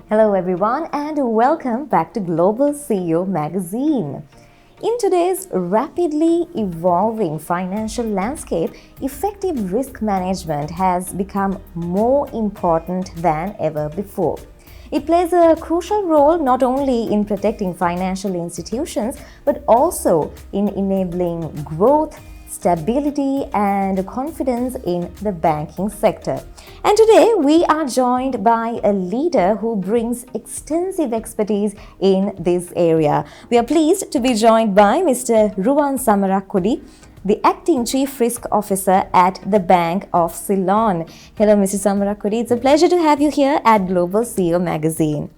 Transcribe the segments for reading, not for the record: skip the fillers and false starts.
Hello everyone and welcome back to Global CEO Magazine. In today's rapidly evolving financial landscape, effective risk management has become more important than ever before. It plays a crucial role not only in protecting financial institutions but also in enabling growth, stability, and confidence in the banking sector. And today we are joined by a leader who brings extensive expertise in this area. We are pleased to be joined by Mr. Ruwan Samarakkody, the Acting Chief Risk Officer at the Bank of Ceylon. Hello, Mr. Samarakkody. It's a pleasure to have you here at Global CEO Magazine.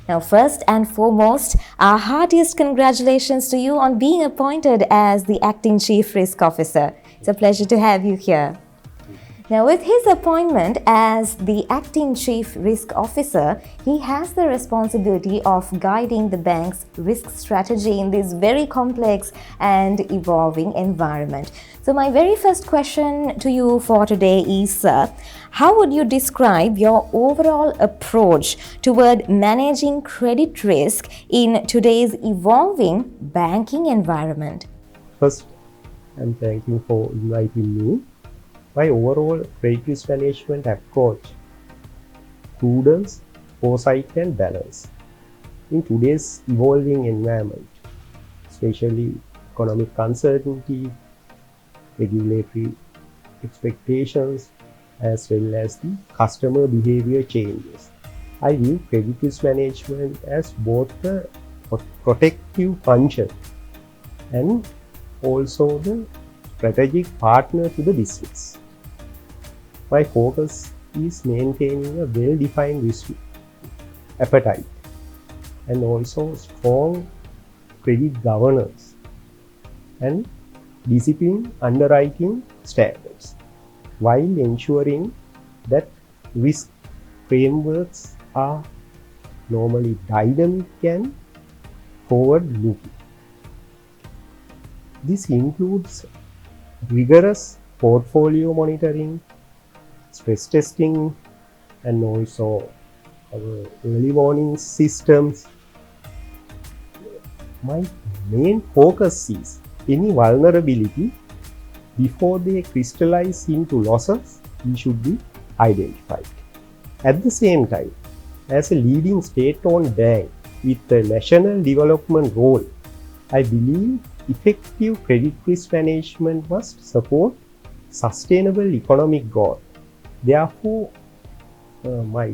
Now, first and foremost, our heartiest congratulations to you on being appointed as the Acting Chief Risk Officer. It's a pleasure to have you here. Now, with his appointment as the Acting Chief Risk Officer, he has the responsibility of guiding the bank's risk strategy in this very complex and evolving environment. So my very first question to you for today is, sir, how would you describe your overall approach toward managing credit risk in today's evolving banking environment? First, I'm thanking for inviting me. My overall credit risk management approach: prudence, foresight, and balance. In today's evolving environment, especially economic uncertainty, regulatory expectations, as well as the customer behavior changes, I view credit risk management as both a protective function and also the strategic partner to the business. My focus is maintaining a well-defined risk appetite and also strong credit governance and disciplined underwriting standards, while ensuring that risk frameworks are normally dynamic and forward-looking. This includes rigorous portfolio monitoring, stress testing, and also our early warning systems. My main focus is any vulnerability before they crystallize into losses should be identified. At the same time, as a leading state-owned bank with a national development role, I believe effective credit risk management must support sustainable economic growth. Therefore, my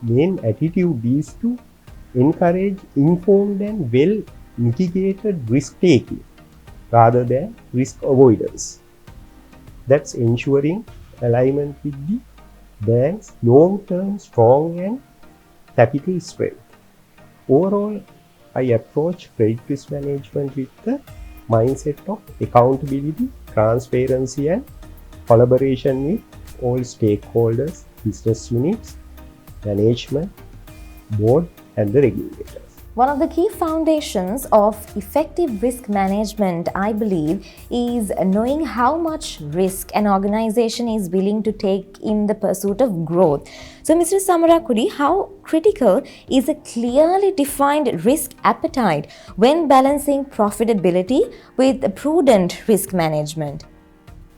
main attitude is to encourage informed and well mitigated risk taking rather than risk avoidance. That's ensuring alignment with the bank's long-term strong and capital strength. Overall, I approach credit risk management with the mindset of accountability, transparency, and collaboration with all stakeholders, business units, management, board, and the regulators. One of the key foundations of effective risk management, I believe, is knowing how much risk an organization is willing to take in the pursuit of growth. So, Mr. Samarakkody, how critical is a clearly defined risk appetite when balancing profitability with prudent risk management?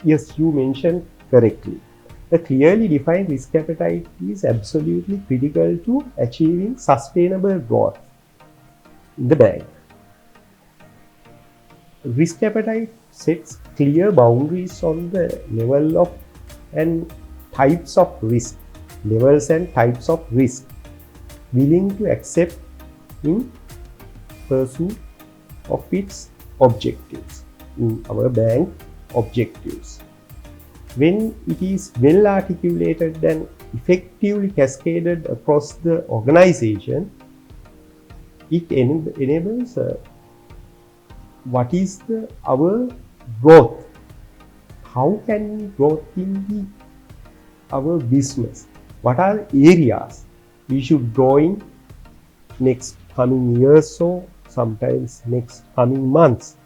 Yes, you mentioned correctly. A clearly defined risk appetite is absolutely critical to achieving sustainable growth in the bank. Risk appetite sets clear boundaries on the level of and types of risk, levels and types of risk willing to accept in pursuit of its objectives, in our bank objectives. When it is well articulated and effectively cascaded across the organization, it enables what is our growth. How can we grow in our business? What are areas we should grow in next coming years or sometimes next coming months?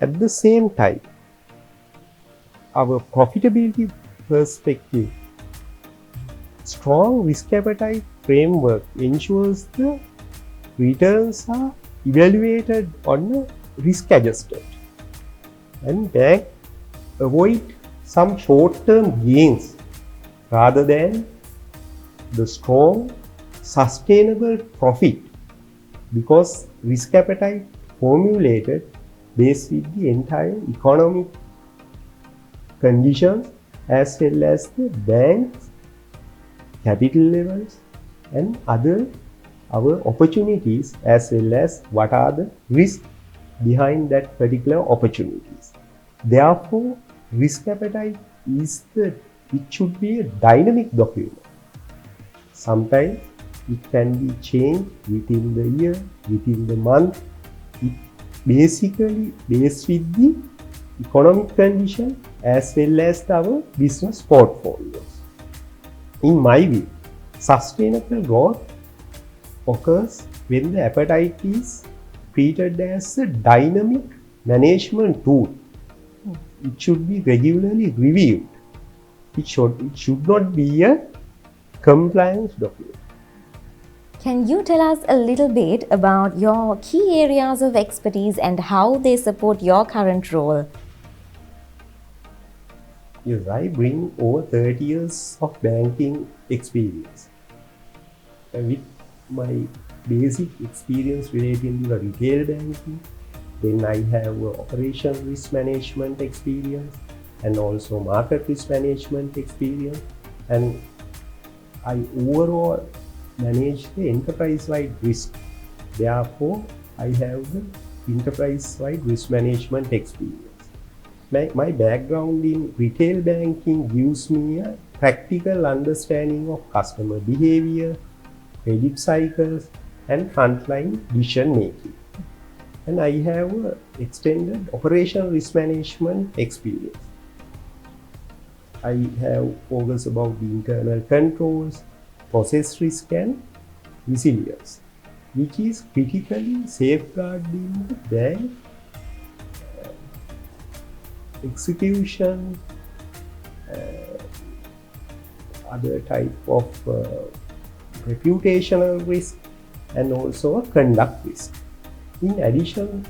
At the same time, our profitability perspective, strong risk appetite framework ensures the returns are evaluated on a risk adjusted and bank avoid some short-term gains rather than the strong sustainable profit, because risk appetite formulated based with the entire economic conditions as well as the bank's capital levels and other our opportunities as well as what are the risks behind that particular opportunities. Therefore, risk appetite it should be a dynamic document. Sometimes it can be changed within the year, within the month. It basically based with the economic condition as well as our business portfolios. In my view, sustainable growth occurs when the appetite is treated as a dynamic management tool. It should be regularly reviewed. It should not be a compliance document. Can you tell us a little bit about your key areas of expertise and how they support your current role? Yes, I bring over 30 years of banking experience. With my basic experience relating to the retail banking, then I have operational risk management experience and also market risk management experience, and I overall manage the enterprise-wide risk. Therefore, I have the enterprise-wide risk management experience. My background in retail banking gives me a practical understanding of customer behavior, credit cycles, and frontline decision making. And I have extended operational risk management experience. I have focused about the internal controls, process risk and resilience, which is critically safeguarding the bank execution, other type of reputational risk and also a conduct risk. In addition,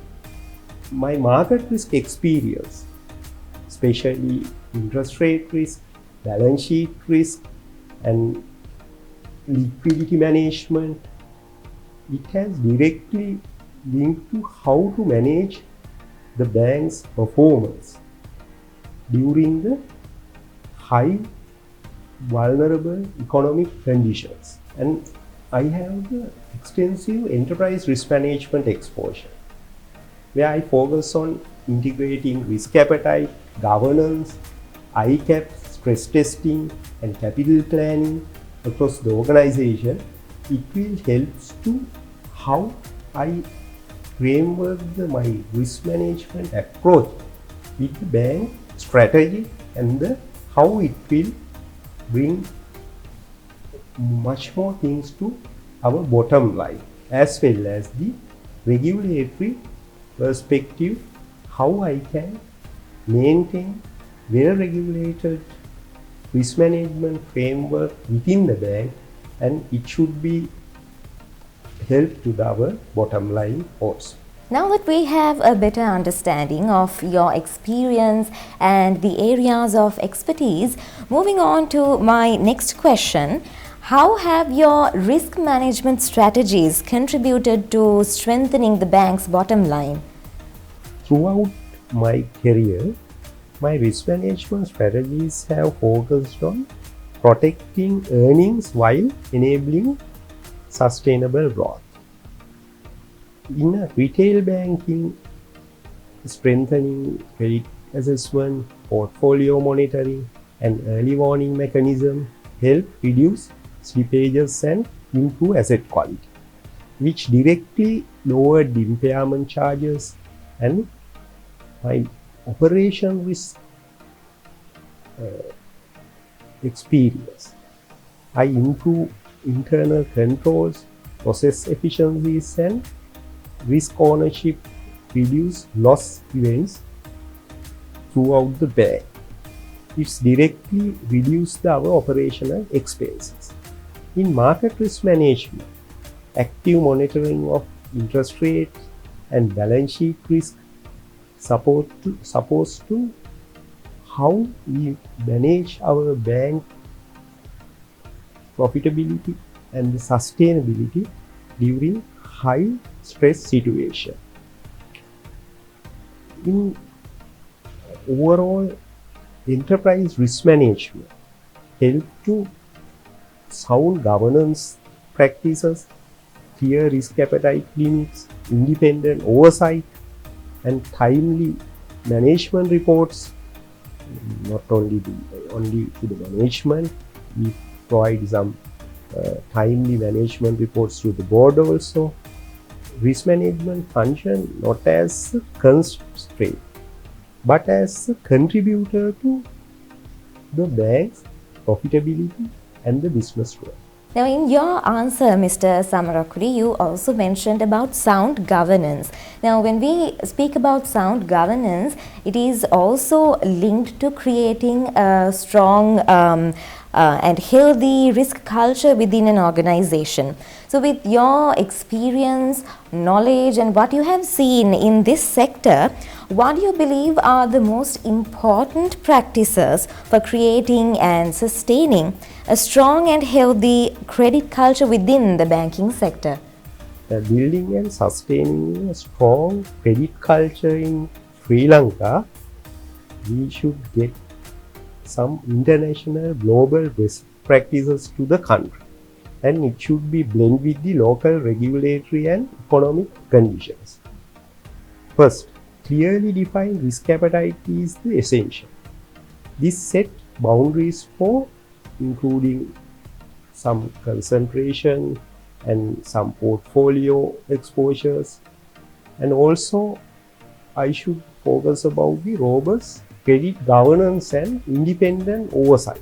my market risk experience, especially interest rate risk, balance sheet risk and liquidity management, it has directly linked to how to manage the bank's performance during the high vulnerable economic conditions. And I have the extensive enterprise risk management exposure, where I focus on integrating risk appetite, governance, ICAP, stress testing, and capital planning across the organization. It will help to how I framework my risk management approach with the bank strategy and how it will bring much more things to our bottom line, as well as the regulatory perspective, how I can maintain well-regulated risk management framework within the bank, and it should be help to our bottom line also. Now that we have a better understanding of your experience and the areas of expertise, moving on to my next question. How have your risk management strategies contributed to strengthening the bank's bottom line? Throughout my career, my risk management strategies have focused on protecting earnings while enabling sustainable growth. In retail banking, strengthening credit assessment, portfolio monitoring, and early warning mechanism help reduce slippages and improve asset quality, which directly lowered the impairment charges. And my operation risk experience, I improve internal controls, process efficiencies, and risk ownership, reduce loss events throughout the bank. It's directly reduced our operational expenses. In market risk management, active monitoring of interest rates and balance sheet risk supposed to how we manage our bank profitability and sustainability during high stress situation. In overall, enterprise risk management help to sound governance practices, clear risk appetite limits, independent oversight, and timely management reports. Not only to the management, we provide some timely management reports to the board also. Risk management function not as a constraint, but as a contributor to the bank's profitability and the business growth. Now, in your answer, Mr. Samarakkody, you also mentioned about sound governance. Now, when we speak about sound governance, it is also linked to creating a strong and healthy risk culture within an organization. So, with your experience, knowledge, and what you have seen in this sector, what do you believe are the most important practices for creating and sustaining a strong and healthy credit culture within the banking sector? Building and sustaining a strong credit culture in Sri Lanka, we should get some international global best practices to the country, and it should be blended with the local regulatory and economic conditions. First, clearly defined risk appetite is the essential. This set boundaries for including some concentration and some portfolio exposures, and also I should focus about the robust credit governance and independent oversight.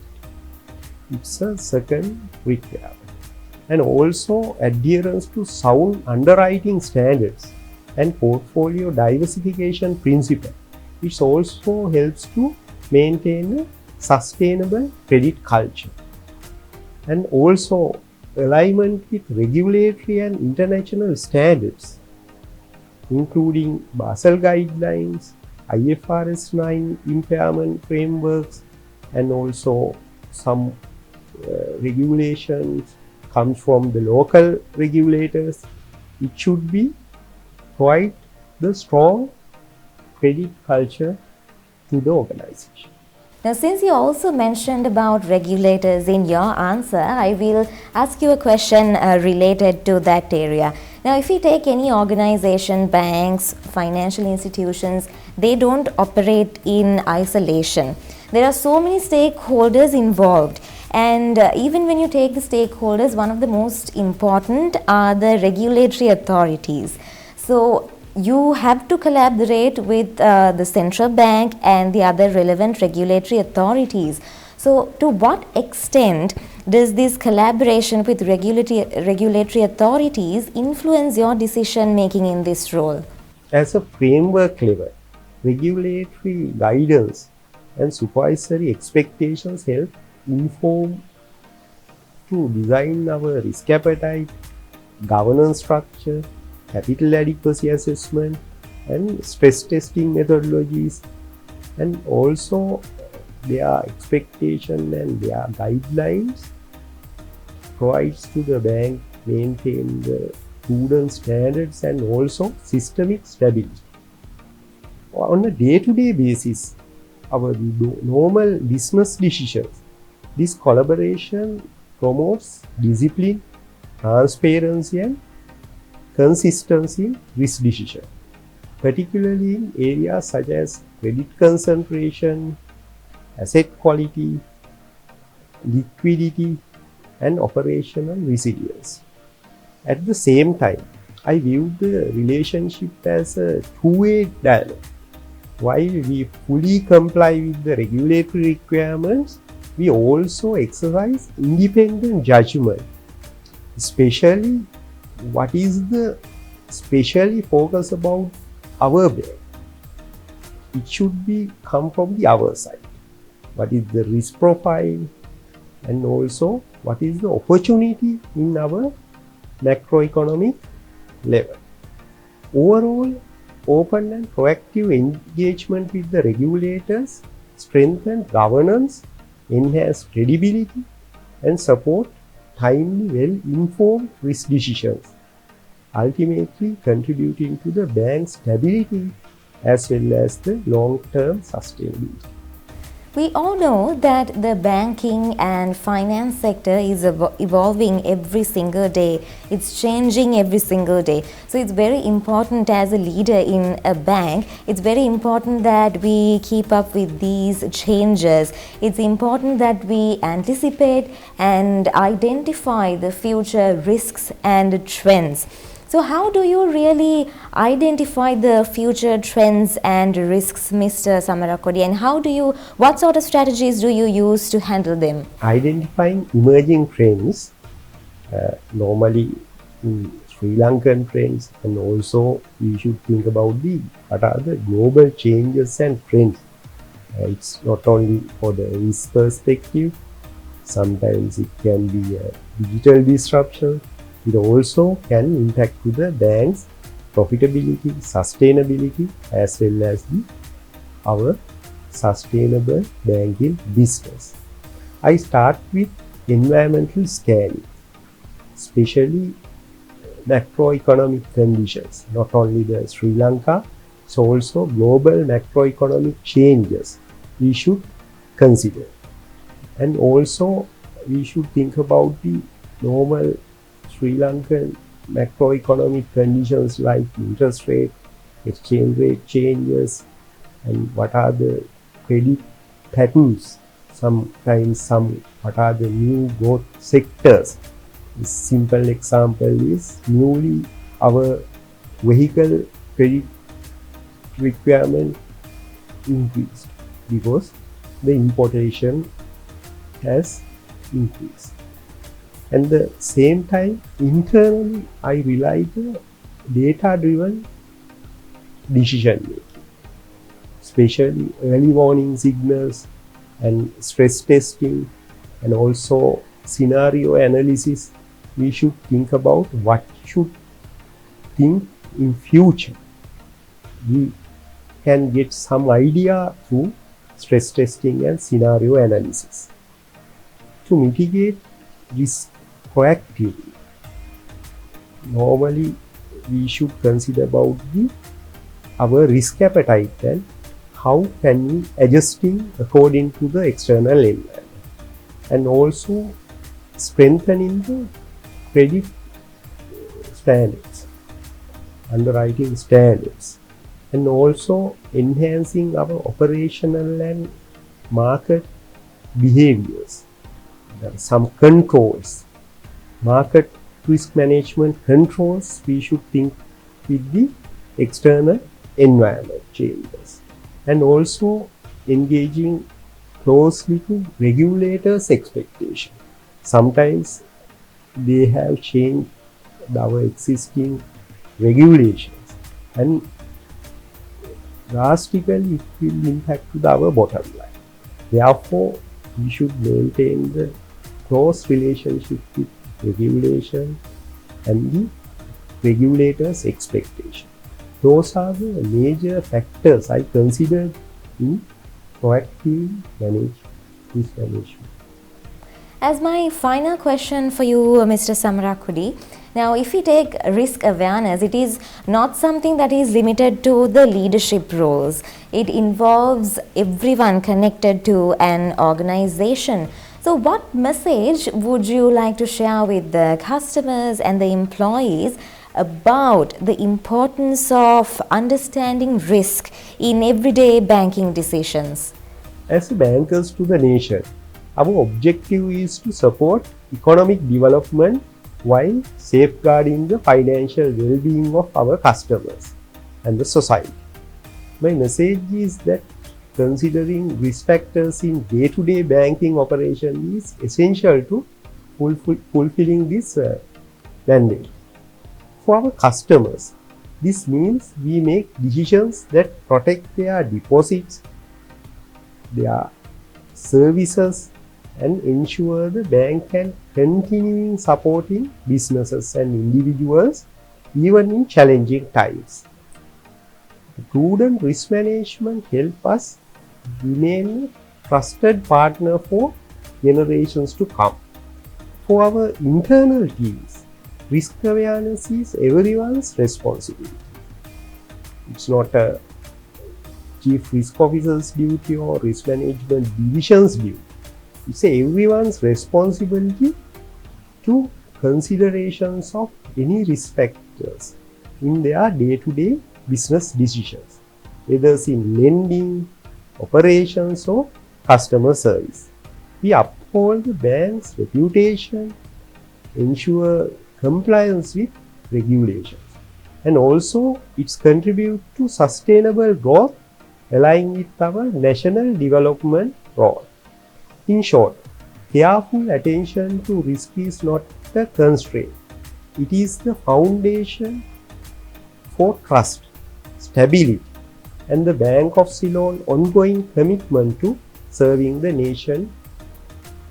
It's a second requirement. And also adherence to sound underwriting standards and portfolio diversification principle, which also helps to maintain a sustainable credit culture. And also alignment with regulatory and international standards, including Basel guidelines, IFRS 9 impairment frameworks, and also some regulations comes from the local regulators. It should be provide the strong credit culture to the organization. Now, since you also mentioned about regulators in your answer, I will ask you a question related to that area. Now, if we take any organization, banks, financial institutions, they don't operate in isolation. There are so many stakeholders involved. And even when you take the stakeholders, one of the most important are the regulatory authorities. So, you have to collaborate with the central bank and the other relevant regulatory authorities. So, to what extent does this collaboration with regulatory authorities influence your decision making in this role? As a framework level, regulatory guidance and supervisory expectations help inform to design our risk appetite, governance structure, capital adequacy assessment, and stress testing methodologies, and also their expectation and their guidelines provides to the bank maintain the prudent standards and also systemic stability. On a day-to-day basis, our normal business decisions, this collaboration promotes discipline, transparency, and consistency in risk decision, particularly in areas such as credit concentration, asset quality, liquidity, and operational resilience. At the same time, I view the relationship as a two-way dialogue. While we fully comply with the regulatory requirements, we also exercise independent judgment, especially what is the specially focus about our bank. It should be come from the our side. What is the risk profile, and also what is the opportunity in our macroeconomic level. Overall, open and proactive engagement with the regulators strengthen governance, enhance credibility, and support timely, well-informed risk decisions, ultimately contributing to the bank's stability as well as the long-term sustainability. We all know that the banking and finance sector is evolving every single day. It's changing every single day. So it's very important as a leader in a bank, it's very important that we keep up with these changes. It's important that we anticipate and identify the future risks and trends. So how do you really identify the future trends and risks, Mr. Samarakkody, and what sort of strategies do you use to handle them? Identifying emerging trends, normally in Sri Lankan trends, and also we should think about what are the global changes and trends. It's not only for the risk perspective, sometimes it can be a digital disruption. It also can impact to the bank's profitability, sustainability, as well as our sustainable banking business. I start with environmental scanning, especially macroeconomic conditions, not only the Sri Lanka, so also global macroeconomic changes we should consider. And also we should think about the normal Sri Lankan macroeconomic conditions like interest rate, exchange rate changes, and what are the credit patterns, what are the new growth sectors. A simple example is newly our vehicle credit requirement increased because the importation has increased. And the same time, internally, I rely on data-driven decision making, especially early warning signals and stress testing, and also scenario analysis. We should think about what should think in future. We can get some idea through stress testing and scenario analysis. To mitigate risk proactively, normally we should consider about our risk appetite and how can we adjusting according to the external environment, and also strengthening the credit standards, underwriting standards, and also enhancing our operational and market behaviors. There are some controls, market risk management controls. We should think with the external environment changes, and also engaging closely to regulators' expectation. Sometimes they have changed our existing regulations, and drastically it will impact to our bottom line. Therefore, we should maintain the close relationship with regulation and the regulators' expectation. Those are the major factors I considered in proactive risk management. As my final question for you, Mr. Samarakkody, now if we take risk awareness, it is not something that is limited to the leadership roles. It involves everyone connected to an organization. So what message would you like to share with the customers and the employees about the importance of understanding risk in everyday banking decisions? As bankers to the nation, our objective is to support economic development while safeguarding the financial well-being of our customers and the society. My message is that considering risk factors in day-to-day banking operation is essential to fulfilling this mandate. For our customers, this means we make decisions that protect their deposits, their services, and ensure the bank can continuing supporting businesses and individuals even in challenging times. Prudent risk management helps us remain a trusted partner for generations to come. For our internal teams, risk awareness is everyone's responsibility. It's not a chief risk officer's duty or risk management division's duty. It's everyone's responsibility to considerations of any risk factors in their day-to-day business decisions, whether it's in lending, operations or customer service. We uphold the bank's reputation, ensure compliance with regulations, and also it's contribute to sustainable growth aligning with our national development role. In short, careful attention to risk is not a constraint. It is the foundation for trust, stability, and the Bank of Ceylon ongoing commitment to serving the nation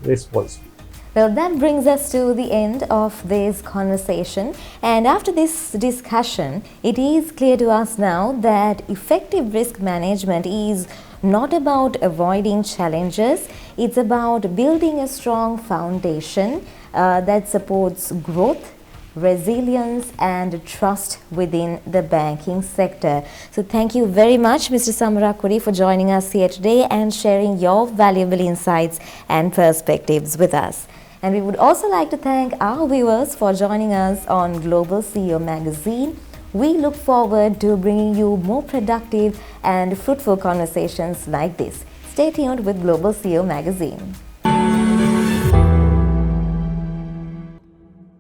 responsibly. Well, that brings us to the end of this conversation. And after this discussion, it is clear to us now that effective risk management is not about avoiding challenges. It's about building a strong foundation that supports growth, resilience and trust within the banking sector. So thank you very much, Mr. Samarakkody, for joining us here today and sharing your valuable insights and perspectives with us. And we would also like to thank our viewers for joining us on Global CEO Magazine. We look forward to bringing you more productive and fruitful conversations like this. Stay tuned with Global CEO Magazine.